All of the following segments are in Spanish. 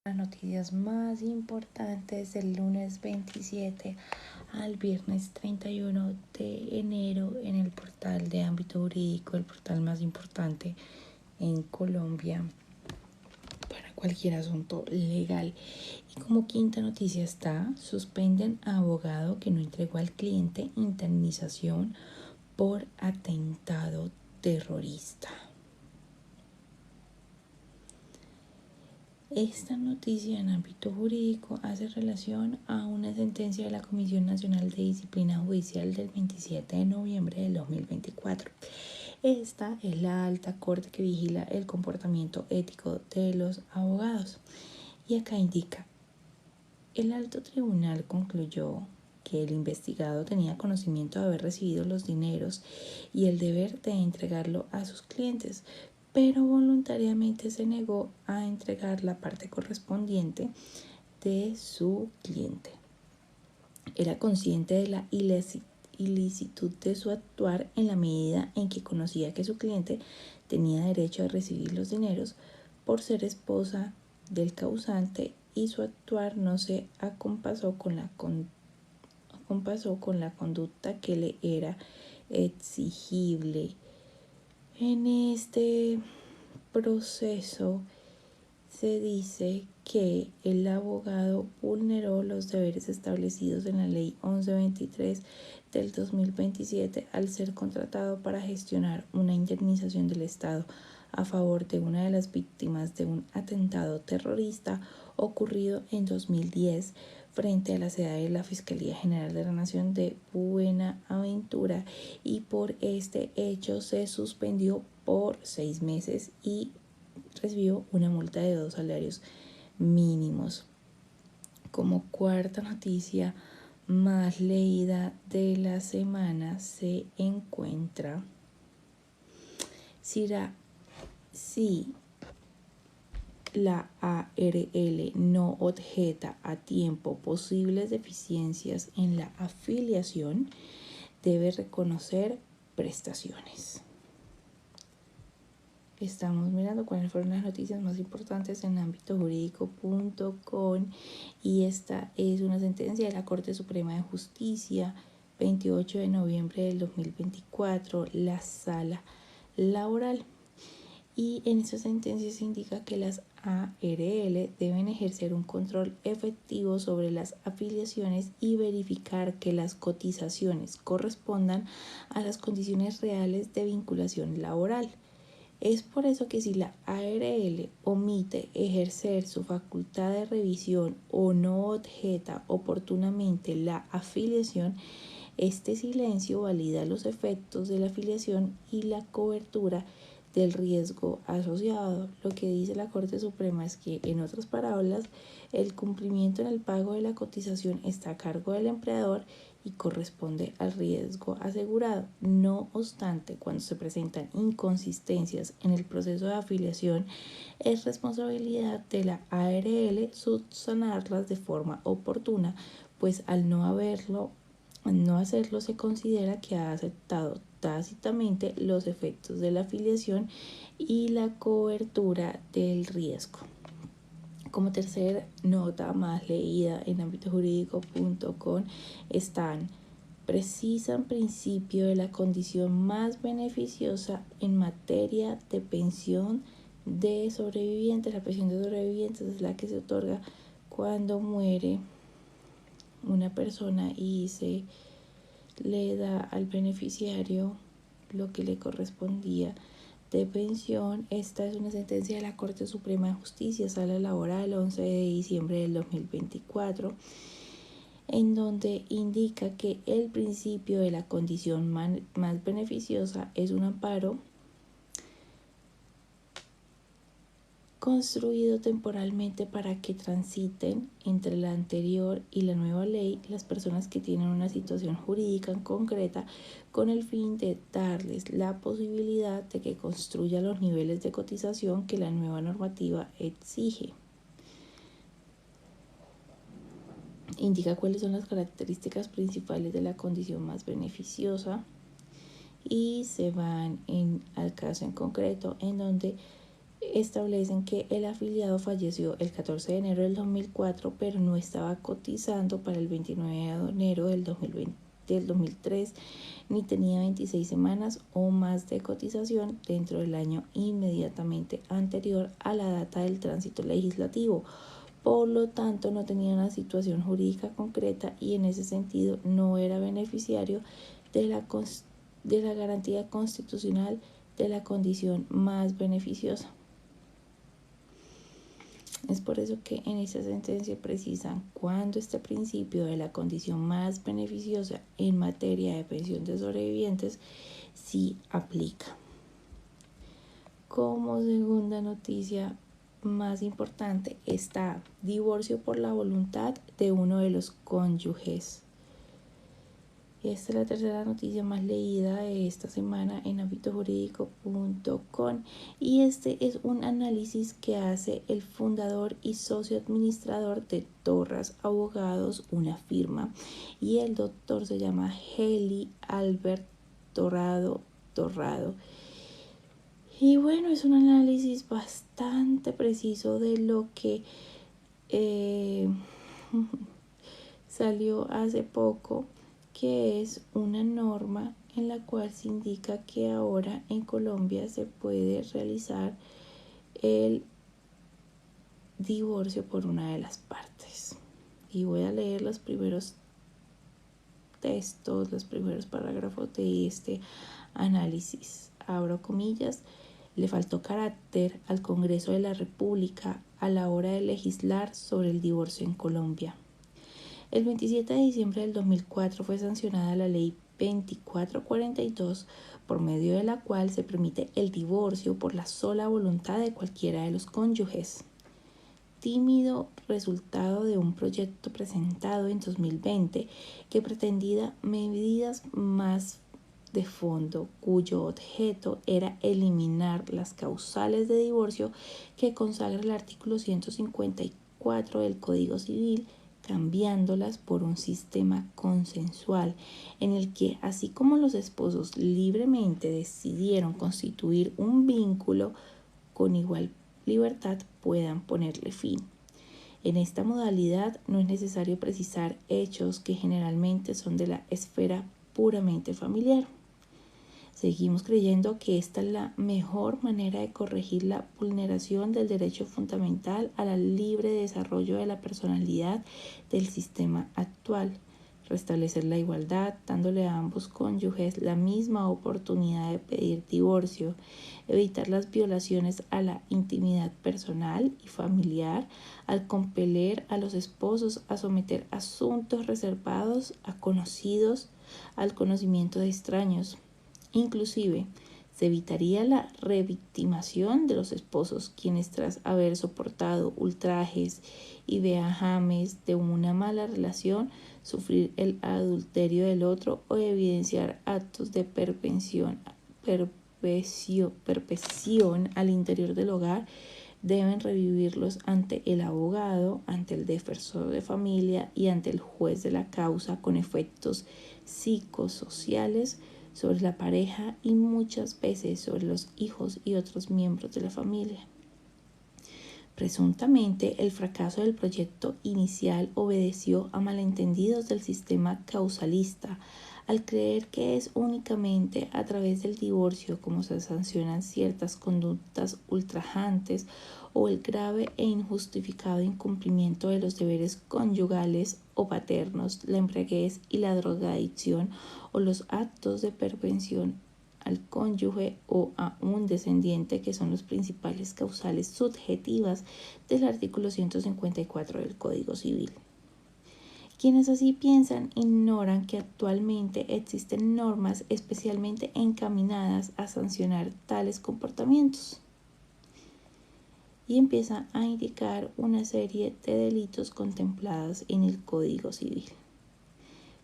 Las noticias más importantes del lunes 27 al viernes 31 de enero en el portal de ámbito jurídico, el portal más importante en Colombia para cualquier asunto legal. Y como quinta noticia está: suspenden a abogado que no entregó al cliente indemnización por atentado terrorista. Esta noticia en ámbito jurídico hace relación a una sentencia de la Comisión Nacional de Disciplina Judicial del 27 de noviembre del 2024. Esta es la alta corte que vigila el comportamiento ético de los abogados. Y acá indica: el alto tribunal concluyó que el investigado tenía conocimiento de haber recibido los dineros y el deber de entregarlo a sus clientes, pero voluntariamente se negó a entregar la parte correspondiente de su cliente. Era consciente de la ilicitud de su actuar en la medida en que conocía que su cliente tenía derecho a recibir los dineros por ser esposa del causante, y su actuar no se acompasó con la conducta que le era exigible. En este proceso se dice que el abogado vulneró los deberes establecidos en la Ley 1123 del 2027 al ser contratado para gestionar una indemnización del Estado a favor de una de las víctimas de un atentado terrorista ocurrido en 2010 frente a la sede de la Fiscalía General de la Nación de Buenaventura, y por este hecho se suspendió por 6 meses y recibió una multa de 2 salarios mínimos. Como cuarta noticia más leída de la semana se encuentra: si la ARL no objeta a tiempo posibles deficiencias en la afiliación, debe reconocer prestaciones. Estamos mirando cuáles fueron las noticias más importantes en ámbitojurídico.com, y esta es una sentencia de la Corte Suprema de Justicia, 28 de noviembre del 2024, la Sala Laboral. Y en esa sentencia se indica que las ARL deben ejercer un control efectivo sobre las afiliaciones y verificar que las cotizaciones correspondan a las condiciones reales de vinculación laboral. Es por eso que si la ARL omite ejercer su facultad de revisión o no objeta oportunamente la afiliación, este silencio valida los efectos de la afiliación y la cobertura del riesgo asociado. Lo que dice la Corte Suprema es que, en otras palabras, el cumplimiento en el pago de la cotización está a cargo del empleador y corresponde al riesgo asegurado. No obstante, cuando se presentan inconsistencias en el proceso de afiliación, es responsabilidad de la ARL subsanarlas de forma oportuna, pues al no hacerlo se considera que ha aceptado tácitamente los efectos de la afiliación y la cobertura del riesgo. Como tercera nota más leída en ámbitojurídico.com están: precisan principio de la condición más beneficiosa en materia de pensión de sobrevivientes. La pensión de sobrevivientes es la que se otorga cuando muere una persona y se le da al beneficiario lo que le correspondía de pensión. Esta es una sentencia de la Corte Suprema de Justicia, Sala Laboral, 11 de diciembre del 2024, en donde indica que el principio de la condición más beneficiosa es un amparo construido temporalmente para que transiten entre la anterior y la nueva ley las personas que tienen una situación jurídica en concreta, con el fin de darles la posibilidad de que construyan los niveles de cotización que la nueva normativa exige. Indica cuáles son las características principales de la condición más beneficiosa y se van al caso en concreto, en donde establecen que el afiliado falleció el 14 de enero del 2004, pero no estaba cotizando para el 29 de enero del 2003, ni tenía 26 semanas o más de cotización dentro del año inmediatamente anterior a la data del tránsito legislativo. Por lo tanto, no tenía una situación jurídica concreta y en ese sentido no era beneficiario de la garantía constitucional de la condición más beneficiosa. Es por eso que en esta sentencia precisan cuándo este principio de la condición más beneficiosa en materia de pensión de sobrevivientes sí aplica. Como segunda noticia más importante está divorcio por la voluntad de uno de los cónyuges. Esta es la tercera noticia más leída de esta semana en ambitojurídico.com y este es un análisis que hace el fundador y socio administrador de Torras Abogados, una firma, y el doctor se llama Heli Albert Torrado. Y bueno, es un análisis bastante preciso de lo que salió hace poco, que es una norma en la cual se indica que ahora en Colombia se puede realizar el divorcio por una de las partes. Y voy a leer los primeros textos, los primeros párrafos de este análisis. Abro comillas. Le faltó carácter al Congreso de la República a la hora de legislar sobre el divorcio en Colombia. El 27 de diciembre del 2004 fue sancionada la Ley 2442, por medio de la cual se permite el divorcio por la sola voluntad de cualquiera de los cónyuges. Tímido resultado de un proyecto presentado en 2020 que pretendía medidas más de fondo, cuyo objeto era eliminar las causales de divorcio que consagra el artículo 154 del Código Civil, cambiándolas por un sistema consensual en el que, así como los esposos libremente decidieron constituir un vínculo, con igual libertad puedan ponerle fin. En esta modalidad no es necesario precisar hechos que generalmente son de la esfera puramente familiar. Seguimos creyendo que esta es la mejor manera de corregir la vulneración del derecho fundamental al libre desarrollo de la personalidad del sistema actual, restablecer la igualdad, dándole a ambos cónyuges la misma oportunidad de pedir divorcio, evitar las violaciones a la intimidad personal y familiar, al compeler a los esposos a someter asuntos reservados a conocidos al conocimiento de extraños. Inclusive, se evitaría la revictimación de los esposos, quienes tras haber soportado ultrajes y vejames de una mala relación, sufrir el adulterio del otro o evidenciar actos de perversión al interior del hogar, deben revivirlos ante el abogado, ante el defensor de familia y ante el juez de la causa con efectos psicosociales sobre la pareja y muchas veces sobre los hijos y otros miembros de la familia. Presuntamente, el fracaso del proyecto inicial obedeció a malentendidos del sistema causalista, al creer que es únicamente a través del divorcio como se sancionan ciertas conductas ultrajantes o el grave e injustificado incumplimiento de los deberes conyugales o paternos, la embriaguez y la drogadicción o los actos de perversión al cónyuge o a un descendiente, que son los principales causales subjetivas del artículo 154 del Código Civil. Quienes así piensan ignoran que actualmente existen normas especialmente encaminadas a sancionar tales comportamientos. Y empieza a indicar una serie de delitos contemplados en el Código Civil.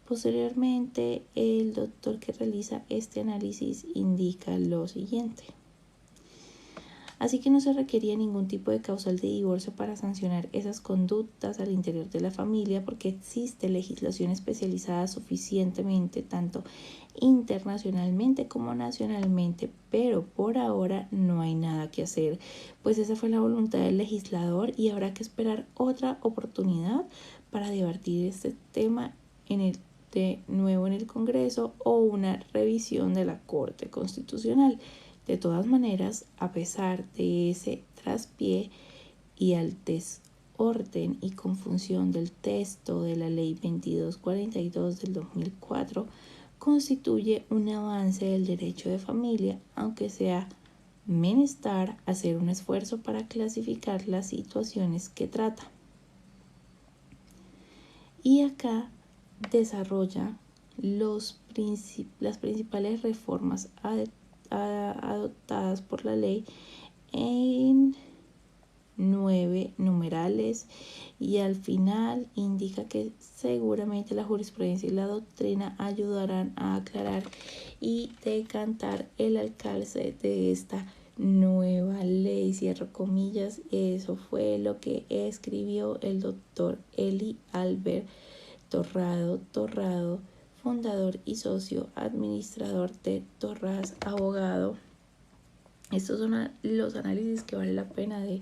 Posteriormente, el doctor que realiza este análisis indica lo siguiente. Así que no se requería ningún tipo de causal de divorcio para sancionar esas conductas al interior de la familia, porque existe legislación especializada suficientemente, tanto internacionalmente como nacionalmente, pero por ahora no hay nada que hacer, pues esa fue la voluntad del legislador y habrá que esperar otra oportunidad para debatir este tema de nuevo en el Congreso o una revisión de la Corte Constitucional. De todas maneras, a pesar de ese traspié y al desorden y confusión del texto de la Ley 2242 del 2004, constituye un avance del derecho de familia, aunque sea menester hacer un esfuerzo para clasificar las situaciones que trata. Y acá desarrolla las principales reformas adoptadas por la ley en 9 numerales, y al final indica que seguramente la jurisprudencia y la doctrina ayudarán a aclarar y decantar el alcance de esta nueva ley, cierro comillas. Eso fue lo que escribió el doctor Eli Albert Torrado, fundador y socio administrador de Torras Abogado. Estos son los análisis que vale la pena de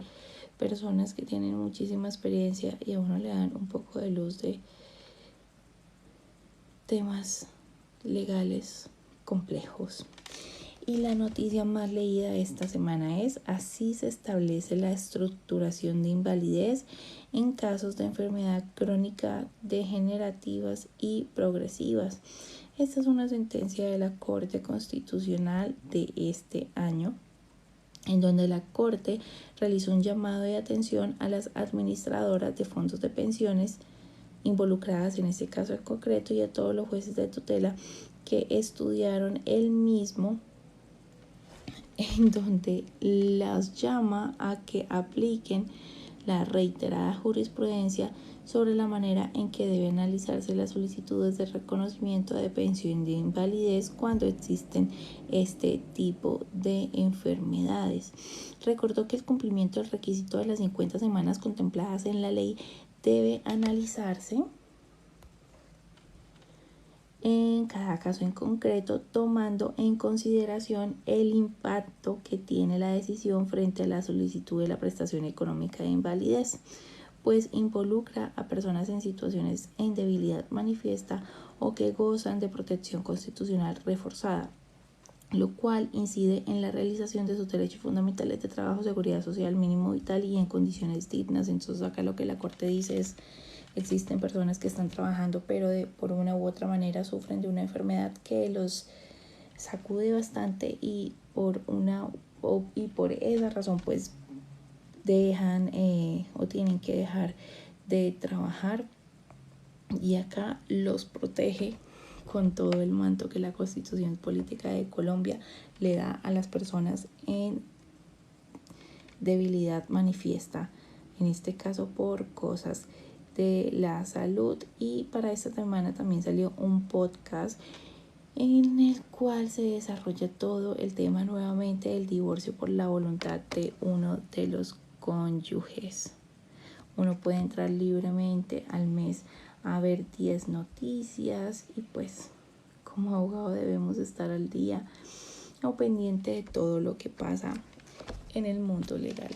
personas que tienen muchísima experiencia y a uno le dan un poco de luz de temas legales complejos. Y la noticia más leída esta semana es: así se establece la estructuración de invalidez en casos de enfermedad crónica degenerativas y progresivas. Esta es una sentencia de la Corte Constitucional de este año, en donde la Corte realizó un llamado de atención a las administradoras de fondos de pensiones involucradas en este caso en concreto y a todos los jueces de tutela que estudiaron el mismo, en donde las llama a que apliquen la reiterada jurisprudencia sobre la manera en que deben analizarse las solicitudes de reconocimiento de pensión de invalidez cuando existen este tipo de enfermedades. Recordó que el cumplimiento del requisito de las 50 semanas contempladas en la ley debe analizarse en cada caso en concreto, tomando en consideración el impacto que tiene la decisión frente a la solicitud de la prestación económica de invalidez, pues involucra a personas en situaciones de debilidad manifiesta o que gozan de protección constitucional reforzada, lo cual incide en la realización de sus derechos fundamentales de trabajo, seguridad social, mínimo vital y en condiciones dignas. Entonces acá lo que la Corte dice es: existen personas que están trabajando pero por una u otra manera sufren de una enfermedad que los sacude bastante y por esa razón pues dejan o tienen que dejar de trabajar, y acá los protege con todo el manto que la Constitución Política de Colombia le da a las personas en debilidad manifiesta, en este caso por cosas de la salud. Y para esta semana también salió un podcast en el cual se desarrolla todo el tema nuevamente del divorcio por la voluntad de uno de los cónyuges. Uno puede entrar libremente al mes a ver 10 noticias y pues como abogado debemos estar al día o pendiente de todo lo que pasa en el mundo legal.